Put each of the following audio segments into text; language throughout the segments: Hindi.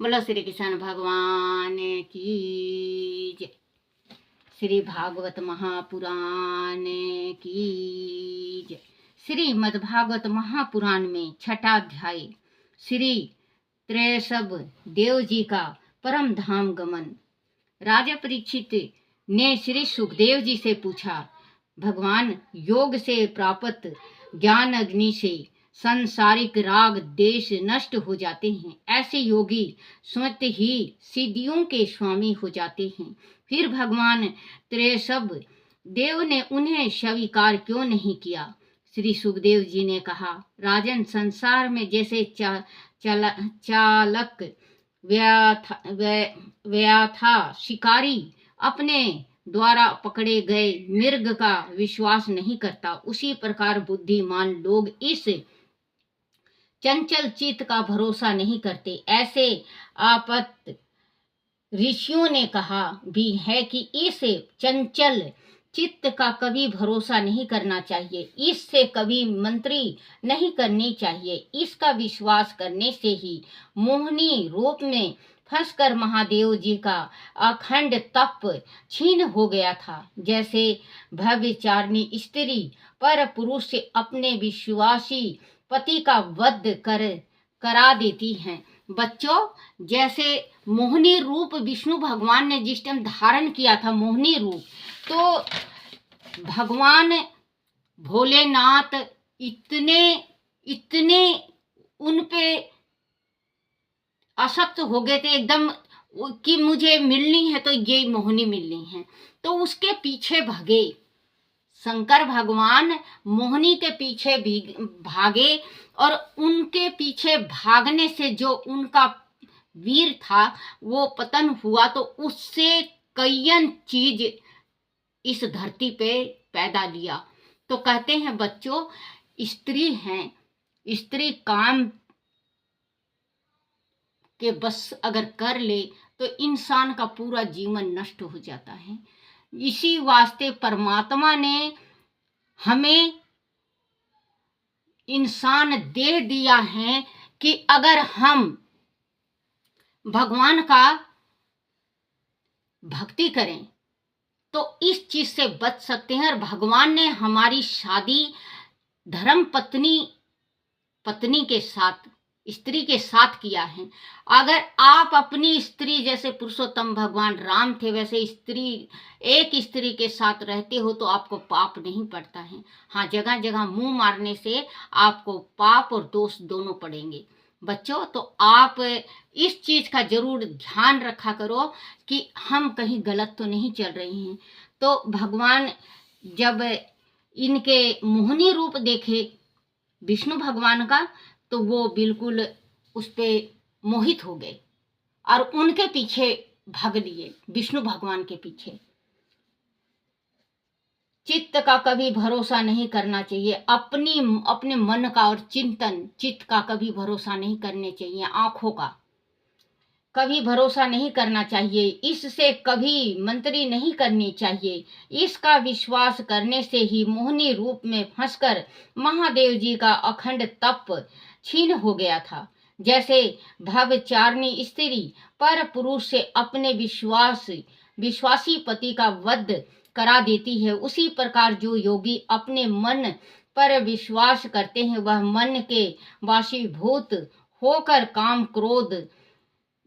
बोलो श्री कृष्ण भगवान की जय। श्री भागवत महापुराण की जय। श्रीमद् भागवत महापुराण में छठा अध्याय श्री त्रैसव देव जी का परम धाम गमन। राजा परीक्षित ने श्री सुखदेव जी से पूछा, भगवान, योग से प्राप्त ज्ञान अग्नि से सांसारिक राग देश नष्ट हो जाते हैं। ऐसे योगी स्वतः ही सिद्धियों के स्वामी हो जाते हैं। फिर भगवान त्रैसव देव ने उन्हें स्वीकार क्यों नहीं किया? श्री सुखदेव जी ने कहा, राजन, संसार में जैसे चालक व्याथा शिकारी अपने द्वारा पकड़े गए मृग का विश्वास नहीं करता, उसी प्रकार बुद्धिमान लोग इस चंचल चित्त का भरोसा नहीं करते। ऐसे आपत ऋषियों ने कहा भी है कि इस चंचल चित्त का कभी भरोसा नहीं करना चाहिए, इससे कभी मंत्री नहीं करनी चाहिए। इसका विश्वास करने से ही मोहिनी रूप में फंसकर महादेव जी का अखंड तप छीन हो गया था। जैसे भव्यचारिणी स्त्री पर पुरुष से अपने विश्वासी पति का वध करा देती हैं। बच्चों, जैसे मोहिनी रूप विष्णु भगवान ने जिस टाइम धारण किया था मोहिनी रूप, तो भगवान भोलेनाथ इतने उन पे आसक्त हो गए थे एकदम कि मुझे मिलनी है तो ये मोहिनी मिलनी है, तो उसके पीछे भागे। शंकर भगवान मोहिनी के पीछे भी भागे और उनके पीछे भागने से जो उनका वीर था वो पतन हुआ, तो उससे कईयन चीज इस धरती पे पैदा लिया। तो कहते हैं बच्चों, स्त्री हैं, स्त्री काम के बस अगर कर ले तो इंसान का पूरा जीवन नष्ट हो जाता है। इसी वास्ते परमात्मा ने हमें इंसान देह दिया है कि अगर हम भगवान का भक्ति करें तो इस चीज से बच सकते हैं। और भगवान ने हमारी शादी धर्म पत्नी के साथ, स्त्री के साथ किया है। अगर आप अपनी स्त्री, जैसे पुरुषोत्तम भगवान राम थे, वैसे एक स्त्री के साथ रहते हो तो आपको पाप नहीं पड़ता है। हाँ, जगह जगह मुंह मारने से आपको पाप और दोष दोनों पड़ेंगे। बच्चों, तो आप इस चीज का जरूर ध्यान रखा करो कि हम कहीं गलत तो नहीं चल रहे हैं। तो भगवान जब इनके मोहिनी रूप देखे विष्णु भगवान का, तो वो बिल्कुल उस पे मोहित हो गए और उनके पीछे भाग लिए, विष्णु भगवान के पीछे। चित्त का कभी भरोसा नहीं करना चाहिए, अपने मन का और चित्त का कभी भरोसा नहीं करने चाहिए। आंखों का कभी भरोसा नहीं करना चाहिए, इससे कभी मंत्री नहीं करनी चाहिए। इसका विश्वास करने से ही मोहिनी रूप में फंसकर महादेव जी का अखंड तप छीन हो गया था। जैसे भवचारिणी स्त्री पर पुरुष से अपने विश्वासी पति का वध करा देती है, उसी प्रकार जो योगी अपने मन पर विश्वास करते हैं वह मन के वाशीभूत होकर काम क्रोध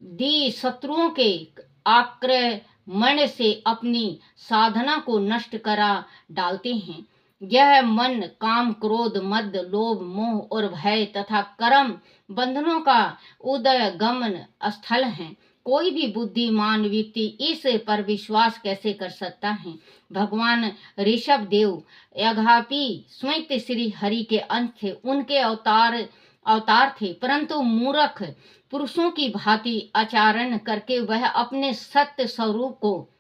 दी शत्रुओं के आक्रमण से अपनी साधना को नष्ट करा डालते हैं। यह मन काम क्रोध मद लोभ मोह और भय तथा कर्म बंधनों का उदगमन स्थल है। कोई भी बुद्धिमान व्यक्ति इस पर विश्वास कैसे कर सकता है? भगवान ऋषभ देव यद्यपि स्वयं श्री हरि के अंश थे, उनके अवतार थे, परंतु मूर्ख पुरुषों की भांति आचरण करके वह अपने सत्य स्वरूप को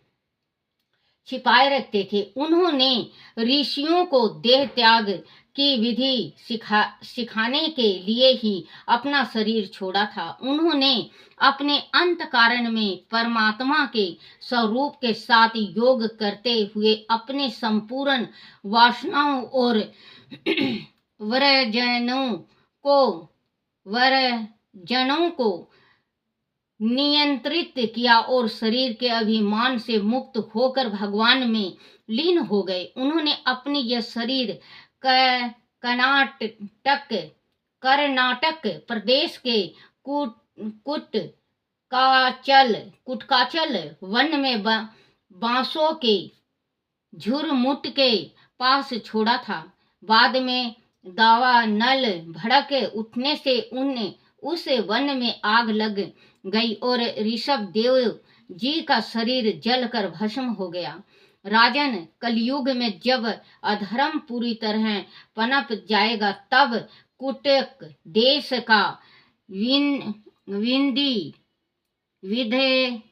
छिपाए रखते थे। उन्होंने ऋषियों को देह त्याग की विधि सिखाने के लिए ही अपना शरीर छोड़ा था। उन्होंने अपने अंत कारण में परमात्मा के स्वरूप के साथ योग करते हुए अपने संपूर्ण वासनाओं और वरजनों को नियंत्रित किया और शरीर के अभिमान से मुक्त होकर भगवान में लीन हो गए। उन्होंने अपनी यह शरीर कर्नाटक प्रदेश के कुट कुटकाचल वन में बांसों के झुरमुट के पास छोड़ा था। बाद में दावानल भड़क उठने से उस वन में आग लग गई और ऋषभ देव जी का शरीर जलकर भस्म हो गया। राजन, कलयुग में जब अधर्म पूरी तरह पनप जाएगा तब कुटक देश का विधे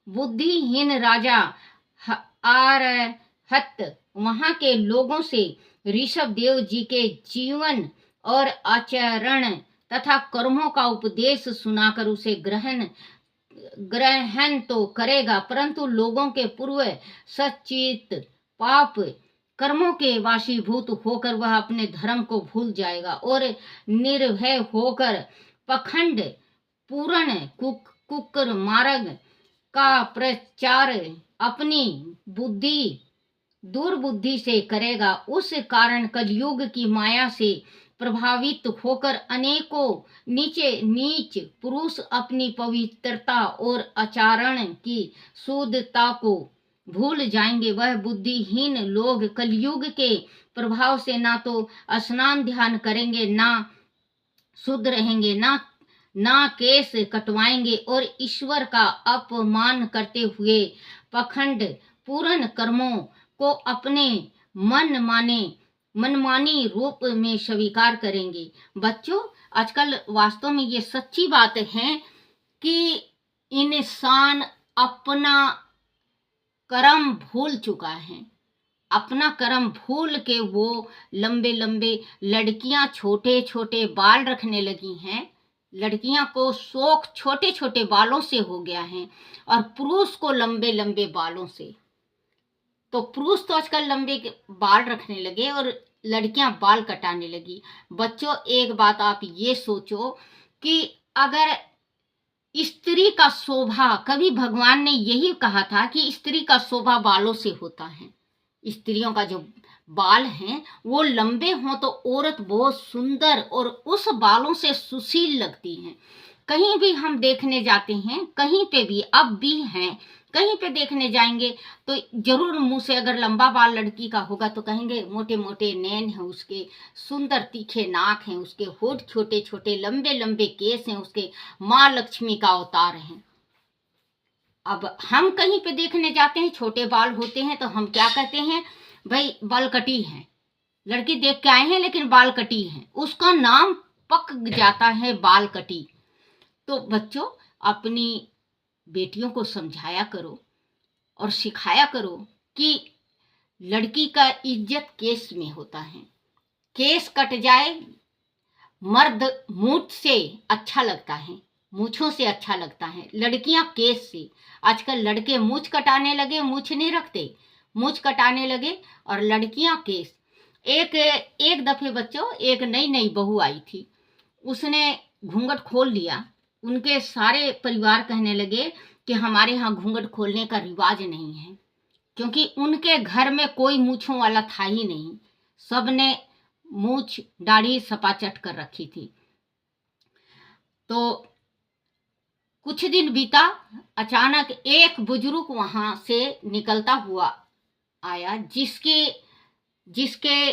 बुद्धिहीन राजा आरहत वहां के लोगों से ऋषभ देव जी के जीवन और आचरण तथा कर्मों का उपदेश सुनाकर उसे ग्रहण तो करेगा, परंतु लोगों के पूर्व सचित पाप कर्मों के वाशीभूत होकर वह अपने धर्म को भूल जाएगा और निर्भय होकर पखंड पूर्ण कुकर मार्ग का प्रचार अपनी दुर्बुद्धि से करेगा। उस कारण कलयुग की माया से प्रभावित होकर अनेकों नीच पुरुष अपनी पवित्रता और आचरण की शुद्धता को भूल जाएंगे। वह बुद्धिहीन लोग कलयुग के प्रभाव से ना तो स्नान ध्यान करेंगे, ना शुद्ध रहेंगे, ना केस कटवाएंगे और ईश्वर का अपमान करते हुए पखंड पूर्ण कर्मों को अपने मनमानी रूप में स्वीकार करेंगे। बच्चों, आजकल वास्तव में ये सच्ची बात है कि इंसान अपना कर्म भूल चुका है। अपना कर्म भूल के वो लंबे लंबे लड़कियां छोटे छोटे बाल रखने लगी हैं। लड़कियां को शौक छोटे छोटे बालों से हो गया है और पुरुष को लंबे लंबे बालों से। तो पुरुष तो आजकल लंबे बाल रखने लगे और लड़कियां बाल कटाने लगी। बच्चों, एक बात आप ये सोचो कि अगर स्त्री का शोभा, कभी भगवान ने यही कहा था कि स्त्री का शोभा बालों से होता है। स्त्रियों का जो बाल हैं वो लंबे हों तो औरत बहुत सुंदर और उस बालों से सुशील लगती है। कहीं भी हम देखने जाते हैं, कहीं पे भी अब भी हैं, कहीं पे देखने जाएंगे तो जरूर मुंह से अगर लंबा बाल लड़की का होगा तो कहेंगे मोटे मोटे नैन हैं उसके, सुंदर तीखे नाक हैं उसके, होठ छोटे छोटे लंबे लंबे केस हैं उसके, माँ लक्ष्मी का अवतार हैं। अब हम कहीं पे देखने जाते हैं, छोटे बाल होते हैं तो हम क्या कहते हैं, भाई बाल कटी है। लड़की देख के आए हैं लेकिन बाल कटी है, उसका नाम पक जाता है बाल कटी। तो बच्चों, अपनी बेटियों को समझाया करो और सिखाया करो कि लड़की का इज्जत केस में होता है। केस कट जाए, मर्द मूठ से अच्छा लगता है, मूछों से अच्छा लगता है, लड़कियां केस से। आजकल लड़के मूछ कटाने लगे, मूछ नहीं रखते, मूछ कटाने लगे और लड़कियां केस। एक दफे बच्चों, एक नई बहू आई थी, उसने घूंघट खोल लिया। उनके सारे परिवार कहने लगे कि हमारे यहाँ घूंघट खोलने का रिवाज नहीं है, क्योंकि उनके घर में कोई मूछों वाला था ही नहीं, सबने मूछ दाढ़ी सपाचट कर रखी थी। तो कुछ दिन बीता, अचानक एक बुजुर्ग वहां से निकलता हुआ आया जिसके